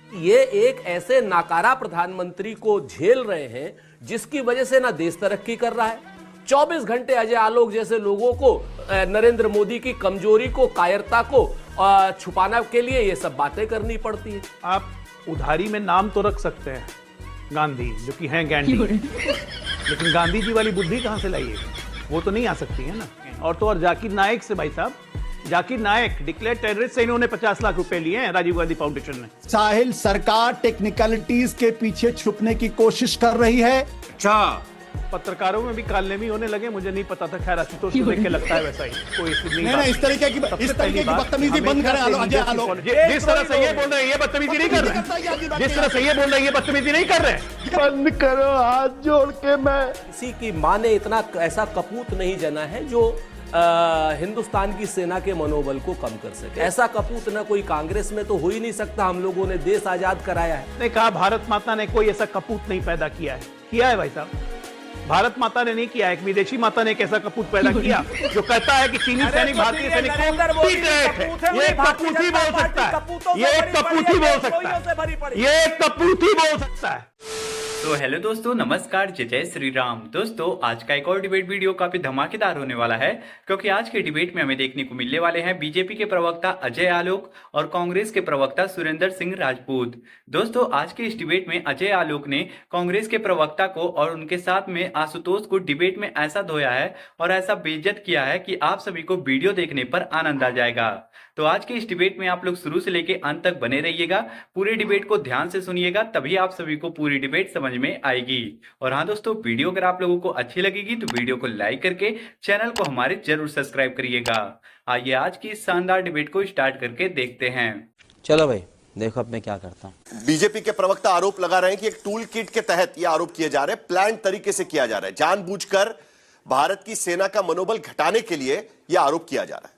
ये एक ऐसे नाकारा प्रधानमंत्री को झेल रहे हैं जिसकी वजह से ना देश तरक्की कर रहा है। 24 घंटे अजय आलोक जैसे लोगों को नरेंद्र मोदी की कमजोरी को, कायरता को छुपाने के लिए ये सब बातें करनी पड़ती है। आप उधारी में नाम तो रख सकते हैं गांधी, जो कि हैं गांधी, लेकिन गांधी जी वाली बुद्धि कहां से लाइए? वो तो नहीं आ सकती है ना। और तो और जाकिर नायक से, भाई साहब, जाकिर नायक डिक्लेयर टेररिस्ट से इन्होंने 50 लाख रुपए लिए हैं राजीव गांधी फाउंडेशन ने। साहिल, सरकार टेक्निकलिटीज के पीछे छुपने की कोशिश कर रही है। अच्छा, पत्रकारों में भी कालनेमी होने लगे, मुझे नहीं पता था। खैर, आशुतोष को देख के लगता है वैसा ही। कोई नहीं, इस तरीके की बदतमीजी बंद करें अजय आलोक। जिस तरह से ये बोल रहे हैं ये बदतमीजी नहीं कर रहे हैं। जिस तरह से ये बोल रहे हैं ये बदतमीजी नहीं कर रहे हैं। बंद करो, हाथ जोड़ के। मैं किसी की मां ने इतना ऐसा कपूत नहीं जना है जो हिंदुस्तान की सेना के मनोबल को कम कर सके। ऐसा कपूत ना कोई कांग्रेस में तो हो ही नहीं सकता। हम लोगों ने देश आजाद कराया है। ने कहा भारत माता ने कोई ऐसा कपूत नहीं पैदा किया है। किया है भाई साहब, भारत माता ने नहीं किया, एक विदेशी माता ने एक ऐसा कपूत पैदा किया जो कहता है कि चीनी सैनिक भारतीय सैनिक को पीट रहे थे। ये कपूत ही बोल सकता है, ये कपूत ही बोल सकता है, ये कपूत ही बोल सकता है। तो हेलो दोस्तों, नमस्कार, जय जय श्री राम। दोस्तों, आज का एक और डिबेट वीडियो काफी धमाकेदार होने वाला है, क्योंकि आज के डिबेट में हमें देखने को मिलने वाले हैं बीजेपी के प्रवक्ता अजय आलोक और कांग्रेस के प्रवक्ता सुरेंद्र सिंह राजपूत। दोस्तों, आज के इस डिबेट में अजय आलोक ने कांग्रेस के प्रवक्ता को और उनके साथ में आशुतोष को डिबेट में ऐसा धोया है और ऐसा बेइज्जत किया है कि आप सभी को वीडियो देखने पर आनंद आ जाएगा। तो आज के इस डिबेट में आप लोग शुरू से लेके अंत तक बने रहिएगा, पूरे डिबेट को ध्यान से सुनिएगा, तभी आप सभी को पूरी डिबेट समझ में आएगी। और हाँ दोस्तों, वीडियो अगर आप लोगों को अच्छी लगेगी तो वीडियो को लाइक करके चैनल को हमारे जरूर सब्सक्राइब करिएगा। आइए आज की इस शानदार डिबेट को स्टार्ट करके देखते हैं। चलो भाई, देखो अब मैं क्या करता हूँ। बीजेपी के प्रवक्ता आरोप लगा रहे हैं कि एक टूल किट के तहत ये आरोप किए जा रहे हैं, प्लान तरीके से किया जा रहा है, जानबूझकर भारत की सेना का मनोबल घटाने के लिए यह आरोप किया जा रहा है।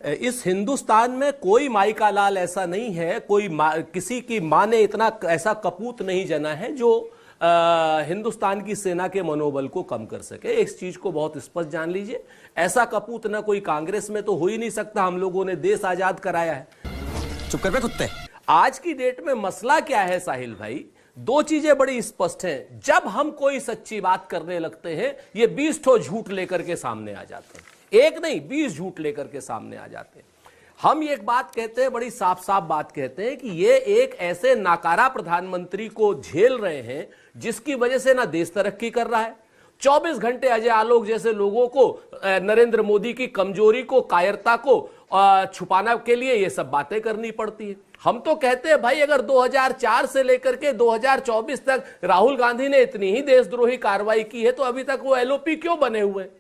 इस हिंदुस्तान में कोई माई का लाल ऐसा नहीं है, कोई किसी की मां ने इतना ऐसा कपूत नहीं जना है जो हिंदुस्तान की सेना के मनोबल को कम कर सके। इस चीज को बहुत स्पष्ट जान लीजिए। ऐसा कपूत ना कोई कांग्रेस में तो हो ही नहीं सकता। हम लोगों ने देश आजाद कराया है। चुप कर बे कुत्ते। आज की डेट में मसला क्या है साहिल भाई? दो चीजें बड़ी स्पष्ट हैं। जब हम कोई सच्ची बात करने लगते हैं, ये 20 ठो झूठ लेकर के सामने आ जाते हैं। एक नहीं, 20 झूठ लेकर के सामने आ जाते हैं। हम एक बात कहते हैं, बड़ी साफ साफ बात कहते हैं कि ये एक ऐसे नाकारा प्रधानमंत्री को झेल रहे हैं जिसकी वजह से ना देश तरक्की कर रहा है। 24 घंटे अजय आलोक जैसे लोगों को नरेंद्र मोदी की कमजोरी को, कायरता को छुपाने के लिए ये सब बातें करनी पड़ती है। हम तो कहते हैं भाई, अगर 2004 से लेकर के 2024 तक राहुल गांधी ने इतनी ही देशद्रोही कार्रवाई की है तो अभी तक वो एलओपी क्यों बने हुए हैं?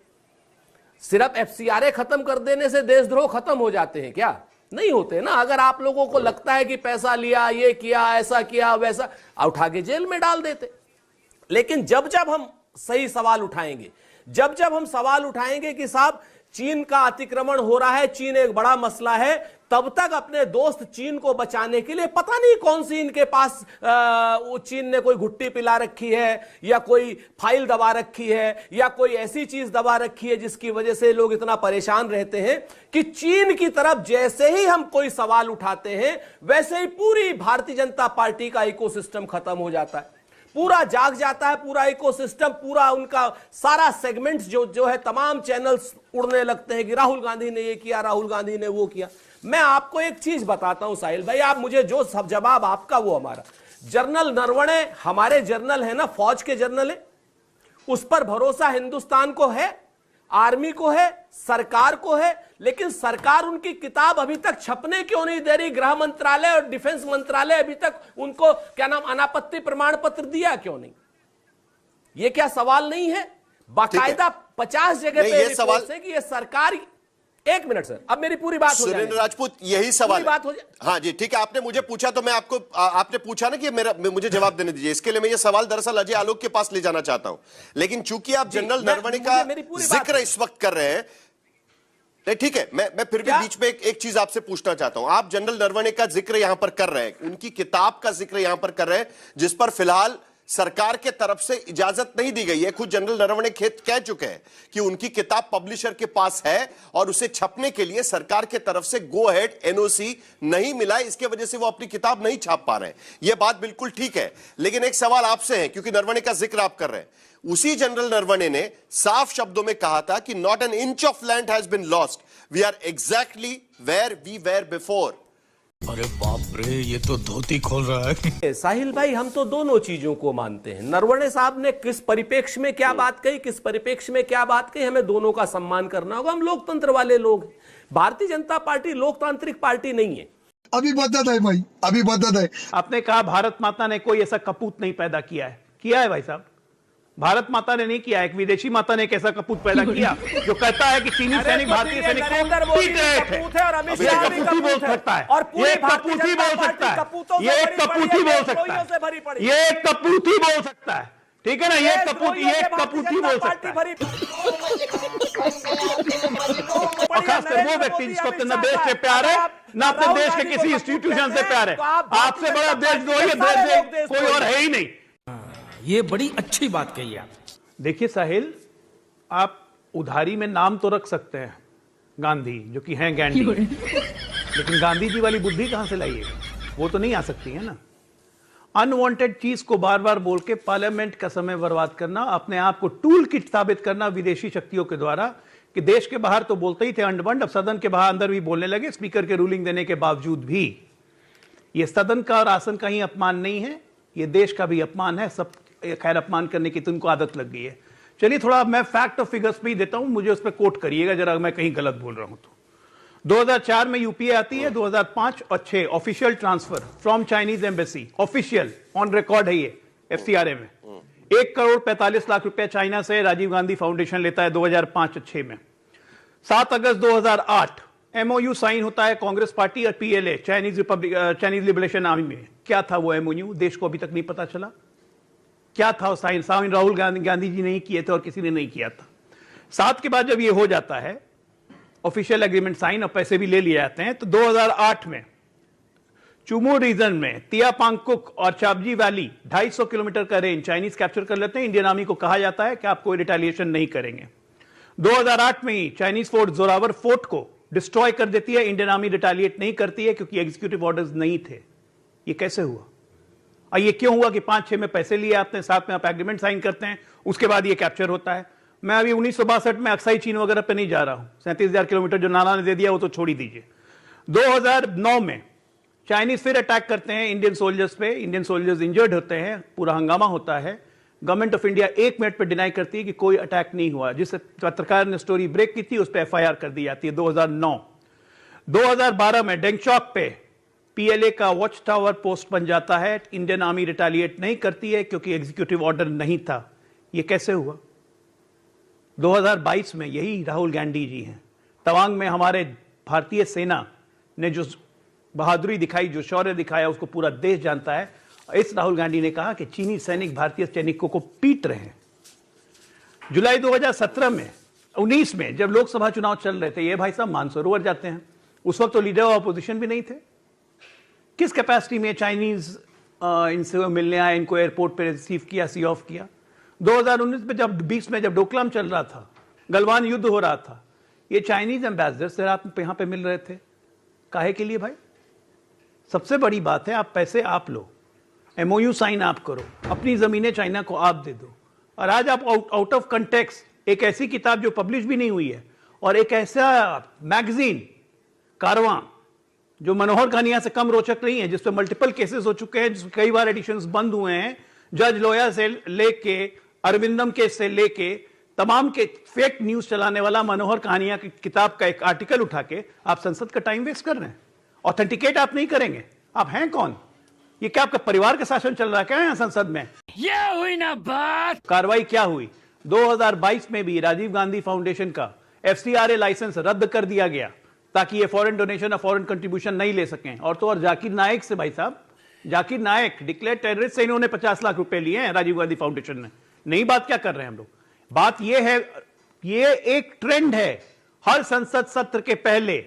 सिर्फ एफसीआरए खत्म कर देने से देशद्रोह खत्म हो जाते हैं क्या? नहीं होते ना। अगर आप लोगों को लगता है कि पैसा लिया, ये किया, ऐसा किया, वैसा, उठा के जेल में डाल देते। लेकिन जब जब हम सही सवाल उठाएंगे, जब जब हम सवाल उठाएंगे कि साहब चीन का अतिक्रमण हो रहा है, चीन एक बड़ा मसला है, तब तक अपने दोस्त चीन को बचाने के लिए पता नहीं कौन सी इनके पास चीन ने कोई घुट्टी पिला रखी है, या कोई फाइल दबा रखी है, या कोई ऐसी चीज दबा रखी है जिसकी वजह से लोग इतना परेशान रहते हैं कि चीन की तरफ जैसे ही हम कोई सवाल उठाते हैं वैसे ही पूरी भारतीय जनता पार्टी का इकोसिस्टम खत्म हो जाता है, पूरा जाग जाता है, पूरा इकोसिस्टम, पूरा उनका सारा सेगमेंट्स जो है, तमाम चैनल्स उड़ने लगते हैं कि राहुल गांधी ने ये किया, राहुल गांधी ने वो किया। मैं आपको एक चीज बताता हूं साहिल भाई, आप मुझे जो सब जवाब आपका वो हमारा। जनरल नरवणे हमारे जर्नल है ना, फौज के जर्नल है, उस पर भरोसा हिंदुस्तान को है, आर्मी को है, सरकार को है, लेकिन सरकार उनकी किताब अभी तक छपने क्यों नहीं दे रही? गृह मंत्रालय और डिफेंस मंत्रालय अभी तक उनको क्या नाम, अनापत्ति प्रमाण पत्र दिया क्यों नहीं? ये क्या सवाल नहीं है? बाकायदा 50 जगह पे ये सवाल है कि ये सरकार। एक मिनट सर, अब मेरी पूरी बात हो जाए। सुरेंद्र राजपूत, यही सवाल बात हो जाए। हाँ जी, ठीक है। आपने मुझे पूछा तो मैं आपको, आपने पूछा ना कि मुझे जवाब देने दीजिए। इसके लिए मैं ये सवाल दरअसल अजय आलोक के पास ले जाना चाहता हूं, लेकिन चूंकि आप जनरल नरवणे का जिक्र इस वक्त कर रहे हैं, नहीं ठीक है, मैं फिर भी बीच में एक चीज आपसे पूछना चाहता हूं। आप जनरल नरवणे का जिक्र यहां पर कर रहे हैं, उनकी किताब का जिक्र यहां पर कर रहे हैं, जिस पर फिलहाल सरकार के तरफ से इजाजत नहीं दी गई है। खुद जनरल नरवणे कह चुके हैं कि उनकी किताब पब्लिशर के पास है और उसे छपने के लिए सरकार के तरफ से गो अहेड एनओसी नहीं मिला, इसके वजह से वो अपनी किताब नहीं छाप पा रहे हैं। यह बात बिल्कुल ठीक है, लेकिन एक सवाल आपसे है, क्योंकि नरवणे का जिक्र आप कर रहे हैं। उसी जनरल नरवणे ने साफ शब्दों में कहा था कि not an inch of land has been lost, we are exactly where we were before. अरे बाप रे, ये तो धोती खोल रहा है। साहिल भाई, हम तो दोनों चीजों को मानते हैं। नरवणे साहब ने किस परिप्रेक्ष्य में क्या बात कही, किस परिप्रेक्ष्य में क्या बात कही, हमें दोनों का सम्मान करना होगा। हम लोकतंत्र वाले लोग हैं। भारतीय जनता पार्टी लोकतांत्रिक पार्टी नहीं है। अभी बदत है भाई, अभी बदत है। आपने कहा भारत माता ने कोई ऐसा कपूत नहीं पैदा किया है भाई साहब। भारत माता ने नहीं किया, एक विदेशी माता ने एक ऐसा कपूत पैदा किया जो कहता है कि चीनी सैनिक भारतीय सैनिक को पीट रहे थे। ये कपूत ही बोल सकता है, ये कपूत ही बोल सकता है, ये कपूत ही बोल सकता है, ये कपूत ही बोल सकता है, ठीक है ना। ये कपूत ही बोल सकता है। और खासकर वो व्यक्ति जिसको अपने देश से प्यार है, ना अपने देश के किसी इंस्टीट्यूशन से प्यार है। आपसे बड़ा देश कोई और है ही नहीं। ये बड़ी अच्छी बात कही आप। देखिए साहिल, आप उधारी में नाम तो रख सकते हैं गांधी, जो कि हैं गैंडी, लेकिन गांधी जी वाली बुद्धि कहां से लाइए? वो तो नहीं आ सकती है ना। अनवांटेड चीज को बार बार बोल के पार्लियामेंट का समय बर्बाद करना, अपने आप को टूल किट साबित करना विदेशी शक्तियों के द्वारा, कि देश के बाहर तो बोलते ही थे अंडबंड, अब सदन के बाहर अंदर भी बोलने लगे, स्पीकर के रूलिंग देने के बावजूद भी। ये सदन का और आसन का ही अपमान नहीं है, ये देश का भी अपमान है। सब खैर, अपमान करने की तो उनको आदत लग गई है। चलिए थोड़ा मैं फैक्ट और फिगर्स पे ही देता हूं, मुझे उस पर कोट करिएगा जरा, मैं कहीं गलत बोल रहा हूं तो। 2004 में यूपीए आती है, 2005 और 6 official transfer from Chinese embassy, official on record है ये एफसीआरए में। 1,45,00,000 रुपया चाइना से राजीव गांधी फाउंडेशन लेता है 2005 और 6 में। 7 अगस्त 2008 एमओयू साइन होता है कांग्रेस पार्टी और पीएलए, चाइनीज लिबरेशन आर्मी में। क्या था वो एमओयू? देश को अभी तक नहीं पता चला क्या था वो साइन राहुल गांधी जी नहीं किए थे और किसी ने नहीं किया था। 7 के बाद जब ये हो जाता है ऑफिशियल एग्रीमेंट साइन और पैसे भी ले लिए जाते हैं, तो 2008 में चुमू रीजन में तियापांगकुक और चाबजी वैली 250 किलोमीटर का रेंज चाइनीज कैप्चर कर लेते हैं। इंडियन आर्मी को कहा जाता है कि आप कोई रिटेलिएशन नहीं करेंगे। 2008 में ही चाइनीज फोर्स जोरावर फोर्ट को डिस्ट्रॉय कर देती है। इंडियन आर्मी रिटेलिएट नहीं करती है क्योंकि एग्जीक्यूटिव ऑर्डर्स नहीं थे। ये कैसे हुआ? और ये क्यों हुआ कि 5-6 में पैसे लिए आपने, साथ में आप एग्रीमेंट साइन करते हैं, उसके बाद ये कैप्चर होता है। मैं अभी 1962 में अक्साई चीन वगैरह पे नहीं जा रहा हूं। 37,000 किलोमीटर जो नाना ने दे दिया वो तो छोड़ ही दीजिए। 2009 में चाइनीज फिर अटैक करते हैं इंडियन सोल्जर्स पे, इंडियन सोल्जर्स इंजर्ड होते हैं, पूरा हंगामा होता है। गवर्नमेंट ऑफ इंडिया 1 मिनट पे डिनाई करती है कि कोई अटैक नहीं हुआ। जिस पत्रकार ने स्टोरी ब्रेक की थी उस पर एफआईआर कर दी जाती है 2009। 2012 में डेंगचौक पे पीएलए का वॉच टावर पोस्ट बन जाता है। इंडियन आर्मी रिटेलिएट नहीं करती है क्योंकि एग्जीक्यूटिव ऑर्डर नहीं था। यह कैसे हुआ? 2022 में यही राहुल गांधी जी हैं। तवांग में हमारे भारतीय सेना ने जो बहादुरी दिखाई, जो शौर्य दिखाया, उसको पूरा देश जानता है। इस राहुल गांधी ने कहा कि चीनी सैनिक भारतीय सैनिकों को पीट रहे हैं। जुलाई 2017 में 19 में जब लोकसभा चुनाव चल रहे थे, ये भाई साहब मानसरोवर जाते हैं। उस वक्त तो लीडर ऑफ अपोजिशन भी नहीं थे। किस कैपेसिटी में चाइनीज इनसे मिलने आए, इनको एयरपोर्ट पे रिसीव किया, सी ऑफ किया। 2019 में जब 20 में जब डोकलाम चल रहा था, गलवान युद्ध हो रहा था, ये चाइनीज एम्बेसडर से रात में यहां पे मिल रहे थे। काहे के लिए भाई? सबसे बड़ी बात है, आप पैसे आप लो, एमओयू साइन आप करो, अपनी जमीनें चाइना को आप दे दो, और आज आप आउट ऑफ कंटेक्स्ट एक ऐसी किताब जो पब्लिश भी नहीं हुई है और एक ऐसा मैगजीन कारवां जो मनोहर कहानियां से कम रोचक नहीं है, जिसपे मल्टीपल केसेस हो चुके हैं, जिसमें कई बार एडिशंस बंद हुए हैं, जज लोया से लेके अरविंदम केस से लेके तमाम के फेक न्यूज चलाने वाला मनोहर कहानियां की किताब का एक आर्टिकल उठा के आप संसद का टाइम वेस्ट कर रहे हैं। ऑथेंटिकेट आप नहीं करेंगे। आप हैं कौन? ये क्या आपका परिवार का शासन चल रहा है क्या है संसद में? ये हुई ना बात। कार्रवाई क्या हुई? 2022 में भी राजीव गांधी फाउंडेशन का एफसीआरए लाइसेंस रद्द कर दिया गया ताकि ये फॉरेन डोनेशन और फॉरेन कंट्रीब्यूशन नहीं ले सकें। और तो और जाकिर नायक से, भाई साहब, जाकिर नायक डिक्लेयर टेररिस्ट से इन्होंने 50 लाख रुपए लिए हैं राजीव गांधी फाउंडेशन ने। नई बात क्या कर रहे हैं हम लोग? बात ये है, ये एक ट्रेंड है, हर संसद सत्र के पहले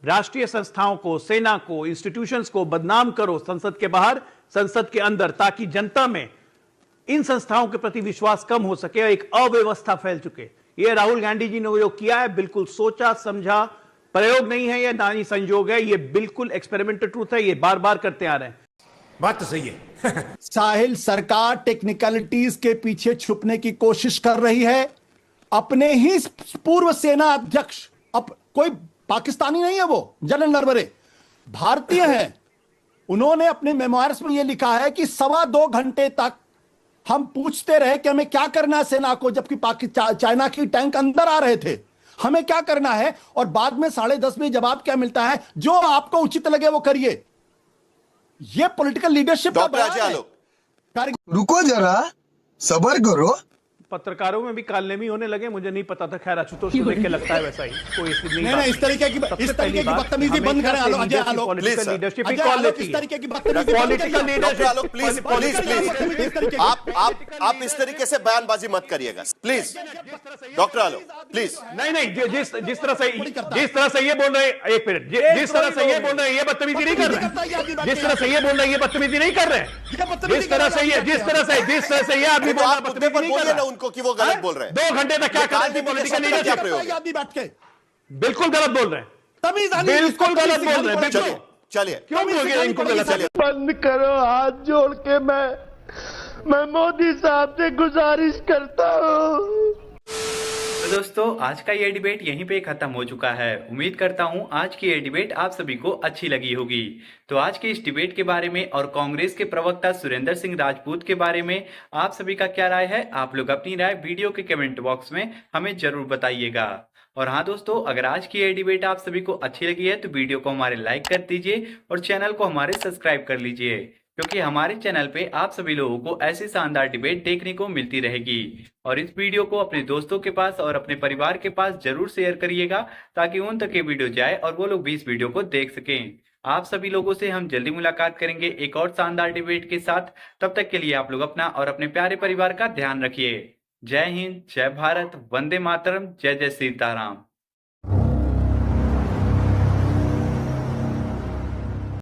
राष्ट्रीय संस्थाओं को, सेना को, इंस्टीट्यूशंस को बदनाम करो, संसद के बाहर, संसद के अंदर, ताकि जनता में इन संस्थाओं के प्रति विश्वास कम हो सके और एक अव्यवस्था फैल चुके। ये राहुल गांधी जी ने जो किया है बिल्कुल सोचा समझा प्रयोग नहीं है, ये ना ही संयोग है, ये बिल्कुल एक्सपेरिमेंटल ट्रूथ है, ये बार बार करते आ रहे हैं। बात तो सही है। साहिल, सरकार टेक्निकलिटीज के पीछे छुपने की कोशिश कर रही है। अपने ही पूर्व सेना अध्यक्ष, अब कोई पाकिस्तानी नहीं है, वो जनरल नरवणे भारतीय है। उन्होंने अपने मेमोयर्स में यह लिखा है कि 2.25 घंटे तक हम पूछते रहे कि हमें क्या करना है सेना को, जबकि चाइना की टैंक अंदर आ रहे थे, हमें क्या करना है, और बाद में 10:30 बजे जवाब क्या मिलता है, जो आपको उचित लगे वो करिए। यह पॉलिटिकल लीडरशिप का बयान है। रुको जरा, सबर करो। पत्रकारों में भी कालनेमी होने लगे, मुझे नहीं पता था। खैर आशुतोष को देख के लगता है वैसा ही कोई नहीं, इस तरीके की बदतमीजी बंद करें अजय आलोक। पॉलिटिकल लीडरशिप ही अजय कॉल आलोक, लेती इस है। तरीके की बदतमीजी political leadership Alok, please please आप इस तरीके से बयानबाजी मत करिएगा प्लीज। Doctor Alok please. नहीं, जिस तरह से ये बोल रहे हैं, एक मिनट, जिस तरह से ये बोल रहे हैं ये बदतमीजी नहीं कर रहे हैं। जिस तरह से ये बोल रहे हैं ये बदतमीजी नहीं कर रहे हैं। जिस तरह से ये आदमी बोल रहा है बदतमीजी नहीं कर रहा है। उनको कि वो गलत बोल रहे हैं। 2 घंटे तक क्या कर रहे थे पॉलिटिकल लीडरशिप? आदमी बैठ के बिल्कुल गलत बोल रहे हैं, बिल्कुल गलत बोल रहे हैं। चलिए क्यों बोल गया इनको गलत? बंद करो, हाथ जोड़ के मैं मोदी साहब से गुजारिश करता हूँ। तो दोस्तों आज का ये डिबेट यहीं पे खत्म हो चुका है। उम्मीद करता हूँ आज की ये डिबेट आप सभी को अच्छी लगी होगी। तो आज के इस डिबेट के बारे में और कांग्रेस के प्रवक्ता सुरेंद्र सिंह राजपूत के बारे में आप सभी का क्या राय है? आप लोग अपनी राय वीडियो के कमेंट बॉक्स में हमें जरूर बताइएगा। और हाँ दोस्तों, अगर आज की ये डिबेट आप सभी को अच्छी लगी है तो वीडियो को हमारे लाइक कर दीजिए और चैनल को हमारे सब्सक्राइब कर लीजिए, क्योंकि हमारे चैनल पे आप सभी लोगों को ऐसी शानदार डिबेट देखने को मिलती रहेगी। और इस वीडियो को अपने दोस्तों के पास और अपने परिवार के पास जरूर शेयर करिएगा, ताकि उन तक ये वीडियो जाए और वो लोग भी इस वीडियो को देख सकें। आप सभी लोगों से हम जल्दी मुलाकात करेंगे एक और शानदार डिबेट के साथ। तब तक के लिए आप लोग अपना और अपने प्यारे परिवार का ध्यान रखिए। जय हिंद, जय भारत, वंदे मातरम, जय जय सीताराम।